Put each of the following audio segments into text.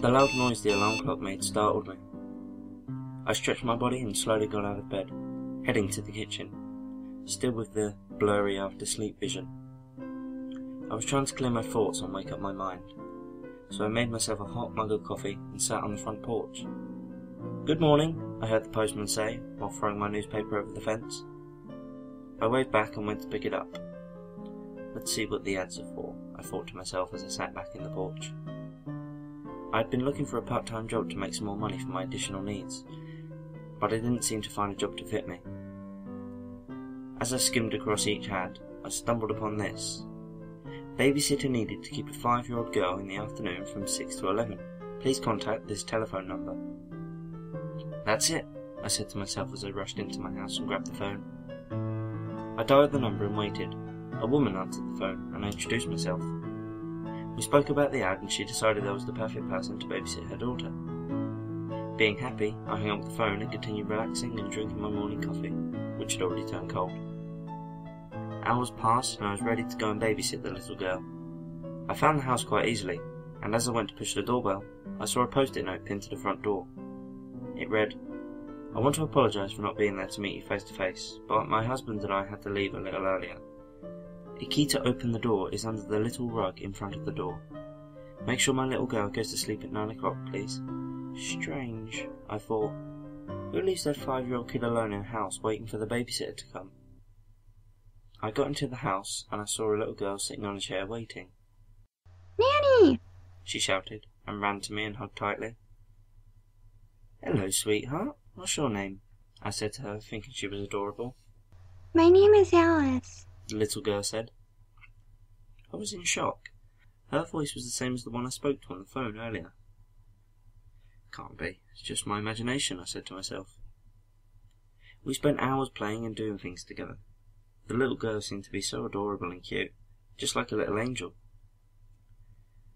The loud noise the alarm clock made startled me. I stretched my body and slowly got out of bed, heading to the kitchen, still with the blurry after-sleep vision. I was trying to clear my thoughts and wake up my mind, so I made myself a hot mug of coffee and sat on the front porch. "Good morning," I heard the postman say while throwing my newspaper over the fence. I waved back and went to pick it up. Let's see what the ads are for, I thought to myself as I sat back in the porch. I had been looking for a part-time job to make some more money for my additional needs, but I didn't seem to find a job to fit me. As I skimmed across each ad, I stumbled upon this. Babysitter needed to keep a 5-year-old girl in the afternoon from 6 to 11. Please contact this telephone number. That's it, I said to myself as I rushed into my house and grabbed the phone. I dialed the number and waited. A woman answered the phone and I introduced myself. We spoke about the ad and she decided I was the perfect person to babysit her daughter. Being happy, I hung up the phone and continued relaxing and drinking my morning coffee, which had already turned cold. Hours passed and I was ready to go and babysit the little girl. I found the house quite easily, and as I went to push the doorbell, I saw a post-it note pinned to the front door. It read, "I want to apologise for not being there to meet you face to face, but my husband and I had to leave a little earlier. The key to open the door is under the little rug in front of the door. Make sure my little girl goes to sleep at 9 o'clock, please." Strange, I thought. Who leaves their 5-year-old kid alone in a house waiting for the babysitter to come? I got into the house and I saw a little girl sitting on a chair waiting. "Nanny!" she shouted and ran to me and hugged tightly. "Hello, sweetheart. What's your name?" I said to her, thinking she was adorable. "My name is Alice," the little girl said. I was in shock. Her voice was the same as the one I spoke to on the phone earlier. Can't be. It's just my imagination, I said to myself. We spent hours playing and doing things together. The little girl seemed to be so adorable and cute, just like a little angel.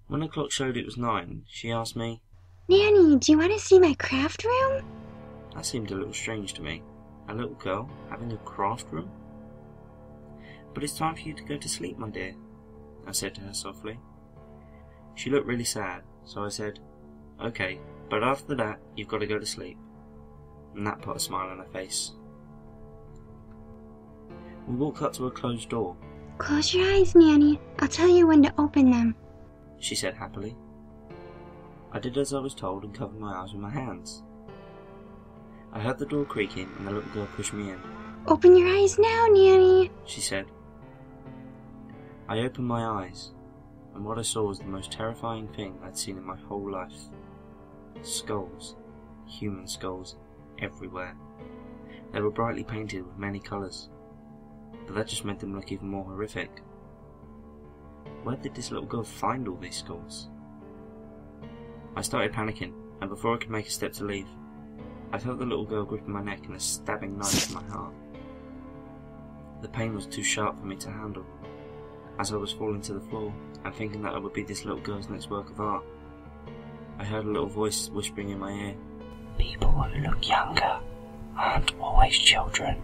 When the clock showed it was 9, she asked me, "Nanny, do you want to see my craft room?" That seemed a little strange to me. A little girl having a craft room? "But it's time for you to go to sleep, my dear," I said to her softly. She looked really sad, so I said, "Okay, but after that, you've got to go to sleep." And that put a smile on her face. We walked up to a closed door. "Close your eyes, Nanny. I'll tell you when to open them," she said happily. I did as I was told and covered my eyes with my hands. I heard the door creaking and the little girl pushed me in. "Open your eyes now, Nanny," she said. I opened my eyes, and what I saw was the most terrifying thing I'd seen in my whole life. Skulls, human skulls, everywhere. They were brightly painted with many colours, but that just made them look even more horrific. Where did this little girl find all these skulls? I started panicking, and before I could make a step to leave, I felt the little girl gripping my neck and a stabbing knife to my heart. The pain was too sharp for me to handle. As I was falling to the floor, and thinking that I would be this little girl's next work of art, I heard a little voice whispering in my ear, "People who look younger aren't always children."